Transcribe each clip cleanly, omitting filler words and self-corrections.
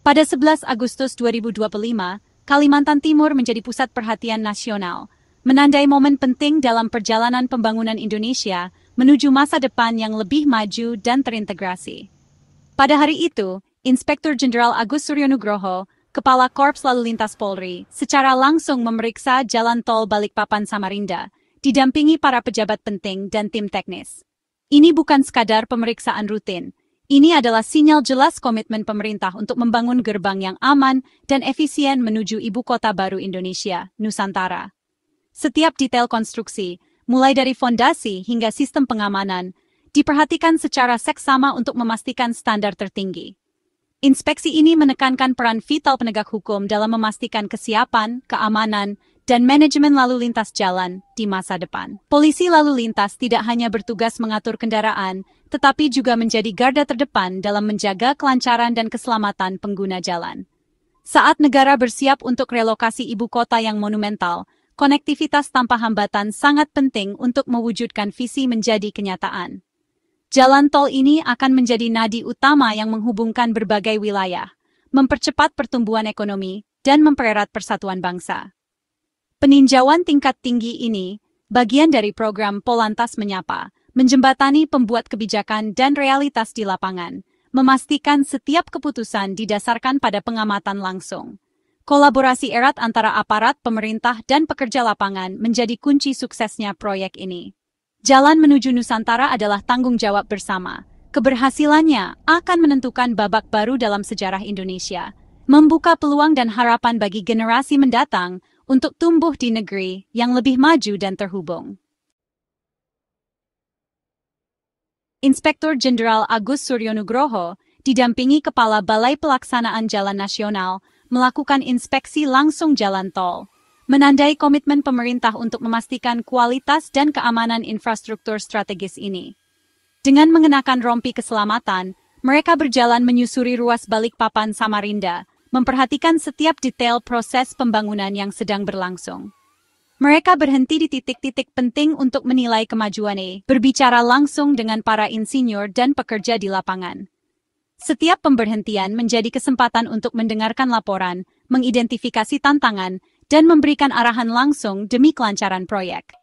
Pada 11 Agustus 2025, Kalimantan Timur menjadi pusat perhatian nasional, menandai momen penting dalam perjalanan pembangunan Indonesia menuju masa depan yang lebih maju dan terintegrasi. Pada hari itu, Inspektur Jenderal Agus Suryonugroho, Kepala Korps Lalu Lintas Polri, secara langsung memeriksa jalan tol Balikpapan Samarinda, didampingi para pejabat penting dan tim teknis. Ini bukan sekadar pemeriksaan rutin. Ini adalah sinyal jelas komitmen pemerintah untuk membangun gerbang yang aman dan efisien menuju ibu kota baru Indonesia, Nusantara. Setiap detail konstruksi, mulai dari fondasi hingga sistem pengamanan, diperhatikan secara seksama untuk memastikan standar tertinggi. Inspeksi ini menekankan peran vital penegak hukum dalam memastikan kesiapan, keamanan, dan manajemen lalu lintas jalan di masa depan. Polisi lalu lintas tidak hanya bertugas mengatur kendaraan, tetapi juga menjadi garda terdepan dalam menjaga kelancaran dan keselamatan pengguna jalan. Saat negara bersiap untuk relokasi ibu kota yang monumental, konektivitas tanpa hambatan sangat penting untuk mewujudkan visi menjadi kenyataan. Jalan tol ini akan menjadi nadi utama yang menghubungkan berbagai wilayah, mempercepat pertumbuhan ekonomi, dan mempererat persatuan bangsa. Peninjauan tingkat tinggi ini, bagian dari program Polantas Menyapa, menjembatani pembuat kebijakan dan realitas di lapangan, memastikan setiap keputusan didasarkan pada pengamatan langsung. Kolaborasi erat antara aparat pemerintah dan pekerja lapangan menjadi kunci suksesnya proyek ini. Jalan menuju Nusantara adalah tanggung jawab bersama. Keberhasilannya akan menentukan babak baru dalam sejarah Indonesia, membuka peluang dan harapan bagi generasi mendatang untuk tumbuh di negeri yang lebih maju dan terhubung. Inspektur Jenderal Agus Suryonugroho, didampingi Kepala Balai Pelaksanaan Jalan Nasional, melakukan inspeksi langsung jalan tol, menandai komitmen pemerintah untuk memastikan kualitas dan keamanan infrastruktur strategis ini. Dengan mengenakan rompi keselamatan, mereka berjalan menyusuri ruas Balikpapan Samarinda, memperhatikan setiap detail proses pembangunan yang sedang berlangsung. Mereka berhenti di titik-titik penting untuk menilai kemajuan, berbicara langsung dengan para insinyur dan pekerja di lapangan. Setiap pemberhentian menjadi kesempatan untuk mendengarkan laporan, mengidentifikasi tantangan, dan memberikan arahan langsung demi kelancaran proyek.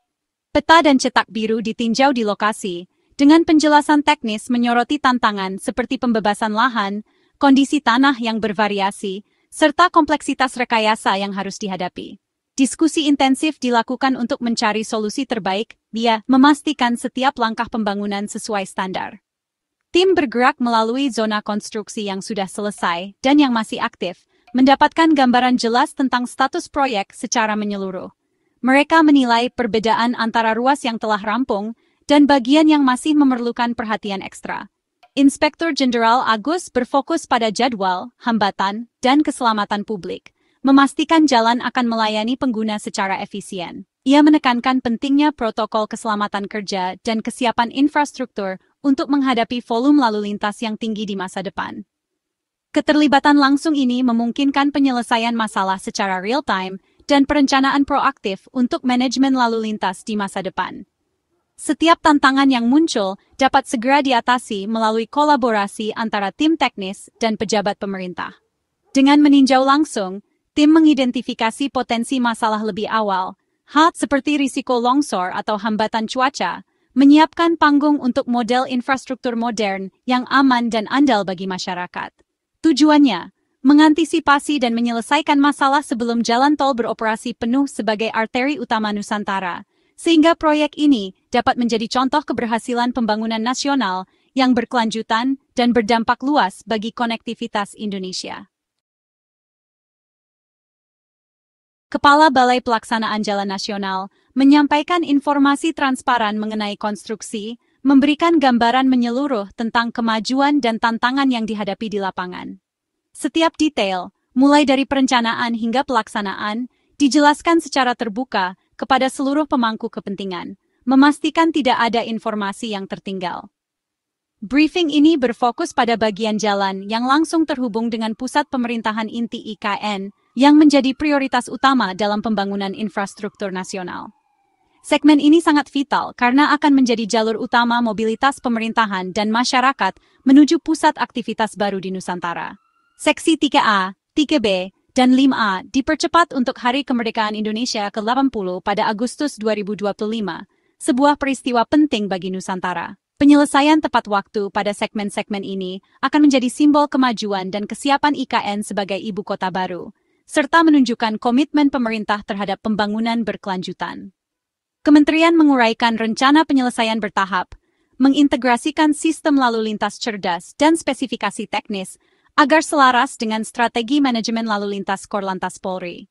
Peta dan cetak biru ditinjau di lokasi, dengan penjelasan teknis menyoroti tantangan seperti pembebasan lahan, kondisi tanah yang bervariasi, serta kompleksitas rekayasa yang harus dihadapi. Diskusi intensif dilakukan untuk mencari solusi terbaik, memastikan setiap langkah pembangunan sesuai standar. Tim bergerak melalui zona konstruksi yang sudah selesai dan yang masih aktif, mendapatkan gambaran jelas tentang status proyek secara menyeluruh. Mereka menilai perbedaan antara ruas yang telah rampung dan bagian yang masih memerlukan perhatian ekstra. Inspektur Jenderal Agus berfokus pada jadwal, hambatan, dan keselamatan publik, memastikan jalan akan melayani pengguna secara efisien. Ia menekankan pentingnya protokol keselamatan kerja dan kesiapan infrastruktur untuk menghadapi volume lalu lintas yang tinggi di masa depan. Keterlibatan langsung ini memungkinkan penyelesaian masalah secara real-time dan perencanaan proaktif untuk manajemen lalu lintas di masa depan. Setiap tantangan yang muncul dapat segera diatasi melalui kolaborasi antara tim teknis dan pejabat pemerintah. Dengan meninjau langsung, tim mengidentifikasi potensi masalah lebih awal, seperti risiko longsor atau hambatan cuaca, menyiapkan panggung untuk model infrastruktur modern yang aman dan andal bagi masyarakat. Tujuannya, mengantisipasi dan menyelesaikan masalah sebelum jalan tol beroperasi penuh sebagai arteri utama Nusantara, sehingga proyek ini dapat menjadi contoh keberhasilan pembangunan nasional yang berkelanjutan dan berdampak luas bagi konektivitas Indonesia. Kepala Balai Pelaksanaan Jalan Nasional menyampaikan informasi transparan mengenai konstruksi, memberikan gambaran menyeluruh tentang kemajuan dan tantangan yang dihadapi di lapangan. Setiap detail, mulai dari perencanaan hingga pelaksanaan, dijelaskan secara terbuka kepada seluruh pemangku kepentingan, memastikan tidak ada informasi yang tertinggal. Briefing ini berfokus pada bagian jalan yang langsung terhubung dengan pusat pemerintahan inti IKN yang menjadi prioritas utama dalam pembangunan infrastruktur nasional. Segmen ini sangat vital karena akan menjadi jalur utama mobilitas pemerintahan dan masyarakat menuju pusat aktivitas baru di Nusantara. Seksi 3A, 3B, dan 5A dipercepat untuk Hari Kemerdekaan Indonesia ke-80 pada Agustus 2025, sebuah peristiwa penting bagi Nusantara. Penyelesaian tepat waktu pada segmen-segmen ini akan menjadi simbol kemajuan dan kesiapan IKN sebagai ibu kota baru, serta menunjukkan komitmen pemerintah terhadap pembangunan berkelanjutan. Kementerian menguraikan rencana penyelesaian bertahap, mengintegrasikan sistem lalu lintas cerdas dan spesifikasi teknis agar selaras dengan strategi manajemen lalu lintas Korlantas Polri.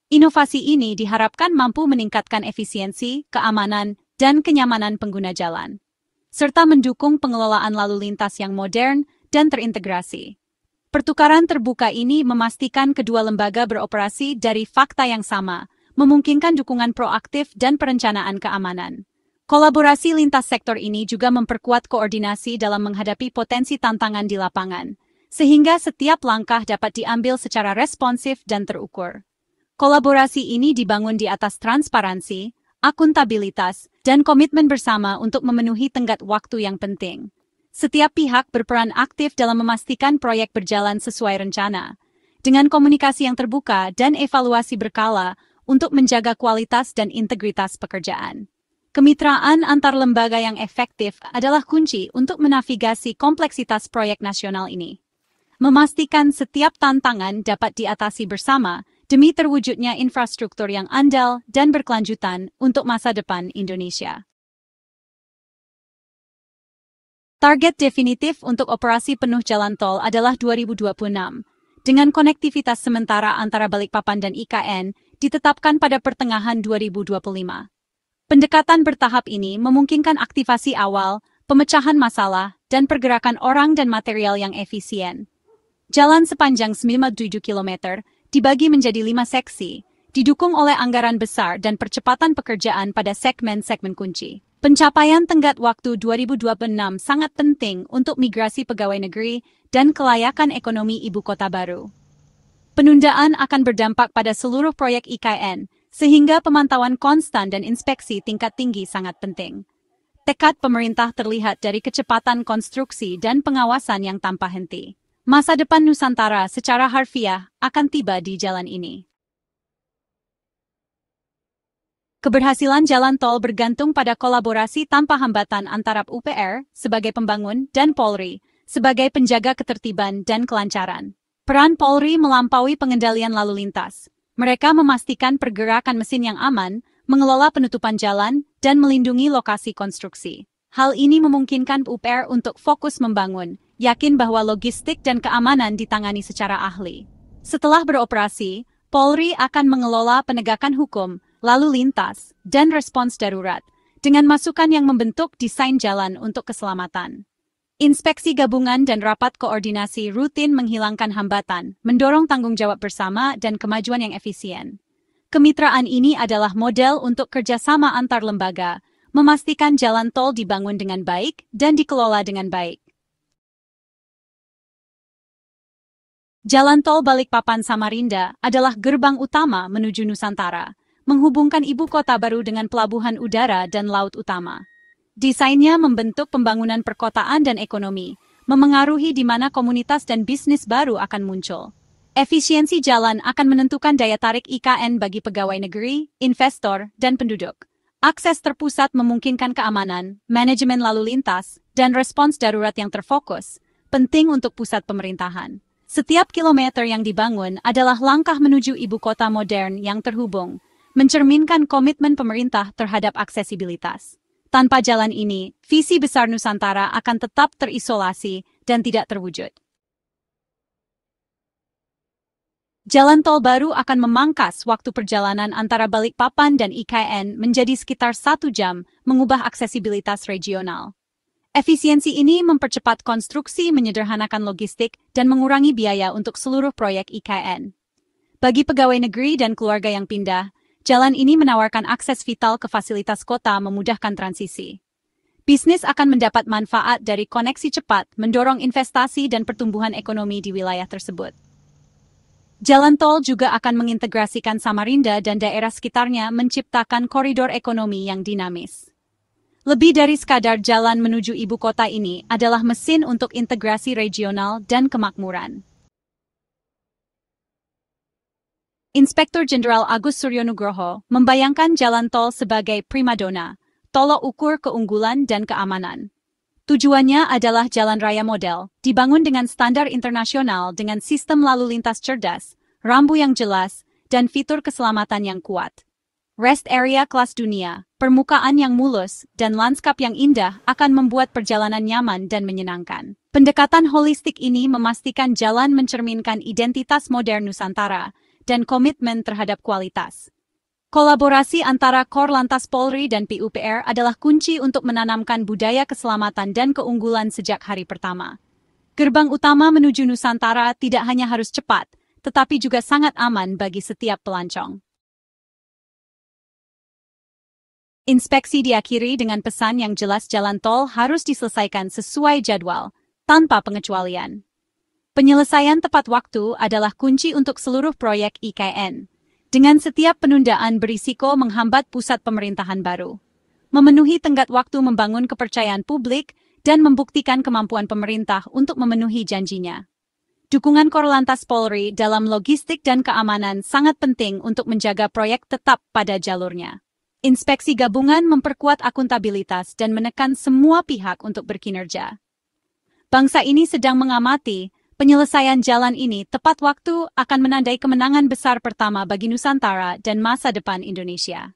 Inovasi ini diharapkan mampu meningkatkan efisiensi, keamanan, dan kenyamanan pengguna jalan, serta mendukung pengelolaan lalu lintas yang modern dan terintegrasi. Pertukaran terbuka ini memastikan kedua lembaga beroperasi dari fakta yang sama, memungkinkan dukungan proaktif dan perencanaan keamanan. Kolaborasi lintas sektor ini juga memperkuat koordinasi dalam menghadapi potensi tantangan di lapangan, sehingga setiap langkah dapat diambil secara responsif dan terukur. Kolaborasi ini dibangun di atas transparansi, akuntabilitas, dan komitmen bersama untuk memenuhi tenggat waktu yang penting. Setiap pihak berperan aktif dalam memastikan proyek berjalan sesuai rencana, dengan komunikasi yang terbuka dan evaluasi berkala untuk menjaga kualitas dan integritas pekerjaan. Kemitraan antar lembaga yang efektif adalah kunci untuk menavigasi kompleksitas proyek nasional ini. Memastikan setiap tantangan dapat diatasi bersama demi terwujudnya infrastruktur yang andal dan berkelanjutan untuk masa depan Indonesia. Target definitif untuk operasi penuh jalan tol adalah 2026, dengan konektivitas sementara antara Balikpapan dan IKN ditetapkan pada pertengahan 2025. Pendekatan bertahap ini memungkinkan aktivasi awal, pemecahan masalah, dan pergerakan orang dan material yang efisien. Jalan sepanjang 97 km dibagi menjadi 5 seksi, didukung oleh anggaran besar dan percepatan pekerjaan pada segmen-segmen kunci. Pencapaian tenggat waktu 2026 sangat penting untuk migrasi pegawai negeri dan kelayakan ekonomi ibu kota baru. Penundaan akan berdampak pada seluruh proyek IKN, sehingga pemantauan konstan dan inspeksi tingkat tinggi sangat penting. Tekad pemerintah terlihat dari kecepatan konstruksi dan pengawasan yang tanpa henti. Masa depan Nusantara secara harfiah akan tiba di jalan ini. Keberhasilan jalan tol bergantung pada kolaborasi tanpa hambatan antara UPR sebagai pembangun dan Polri sebagai penjaga ketertiban dan kelancaran. Peran Polri melampaui pengendalian lalu lintas. Mereka memastikan pergerakan mesin yang aman, mengelola penutupan jalan, dan melindungi lokasi konstruksi. Hal ini memungkinkan UPR untuk fokus membangun, yakin bahwa logistik dan keamanan ditangani secara ahli. Setelah beroperasi, Polri akan mengelola penegakan hukum, lalu lintas, dan respons darurat, dengan masukan yang membentuk desain jalan untuk keselamatan. Inspeksi gabungan dan rapat koordinasi rutin menghilangkan hambatan, mendorong tanggung jawab bersama dan kemajuan yang efisien. Kemitraan ini adalah model untuk kerjasama antar lembaga, memastikan jalan tol dibangun dengan baik dan dikelola dengan baik. Jalan tol Balikpapan-Samarinda adalah gerbang utama menuju Nusantara, menghubungkan ibu kota baru dengan pelabuhan udara dan laut utama. Desainnya membentuk pembangunan perkotaan dan ekonomi, memengaruhi di mana komunitas dan bisnis baru akan muncul. Efisiensi jalan akan menentukan daya tarik IKN bagi pegawai negeri, investor, dan penduduk. Akses terpusat memungkinkan keamanan, manajemen lalu lintas, dan respons darurat yang terfokus, penting untuk pusat pemerintahan. Setiap kilometer yang dibangun adalah langkah menuju ibu kota modern yang terhubung, mencerminkan komitmen pemerintah terhadap aksesibilitas. Tanpa jalan ini, visi besar Nusantara akan tetap terisolasi dan tidak terwujud. Jalan tol baru akan memangkas waktu perjalanan antara Balikpapan dan IKN menjadi sekitar 1 jam, mengubah aksesibilitas regional. Efisiensi ini mempercepat konstruksi, menyederhanakan logistik, dan mengurangi biaya untuk seluruh proyek IKN. Bagi pegawai negeri dan keluarga yang pindah, jalan ini menawarkan akses vital ke fasilitas kota, memudahkan transisi. Bisnis akan mendapat manfaat dari koneksi cepat, mendorong investasi dan pertumbuhan ekonomi di wilayah tersebut. Jalan tol juga akan mengintegrasikan Samarinda dan daerah sekitarnya, menciptakan koridor ekonomi yang dinamis. Lebih dari sekadar jalan menuju ibu kota, ini adalah mesin untuk integrasi regional dan kemakmuran. Inspektur Jenderal Agus Suryonugroho membayangkan jalan tol sebagai primadona, tolok ukur keunggulan dan keamanan. Tujuannya adalah jalan raya model, dibangun dengan standar internasional dengan sistem lalu lintas cerdas, rambu yang jelas, dan fitur keselamatan yang kuat. Rest area kelas dunia, permukaan yang mulus, dan lanskap yang indah akan membuat perjalanan nyaman dan menyenangkan. Pendekatan holistik ini memastikan jalan mencerminkan identitas modern Nusantara dan komitmen terhadap kualitas. Kolaborasi antara Korlantas Polri dan PUPR adalah kunci untuk menanamkan budaya keselamatan dan keunggulan sejak hari pertama. Gerbang utama menuju Nusantara tidak hanya harus cepat, tetapi juga sangat aman bagi setiap pelancong. Inspeksi diakhiri dengan pesan yang jelas jalan tol harus diselesaikan sesuai jadwal, tanpa pengecualian. Penyelesaian tepat waktu adalah kunci untuk seluruh proyek IKN. Dengan setiap penundaan berisiko menghambat pusat pemerintahan baru. Memenuhi tenggat waktu membangun kepercayaan publik dan membuktikan kemampuan pemerintah untuk memenuhi janjinya. Dukungan Korlantas Polri dalam logistik dan keamanan sangat penting untuk menjaga proyek tetap pada jalurnya. Inspeksi gabungan memperkuat akuntabilitas dan menekan semua pihak untuk berkinerja. Bangsa ini sedang mengamati. Penyelesaian jalan ini tepat waktu akan menandai kemenangan besar pertama bagi Nusantara dan masa depan Indonesia.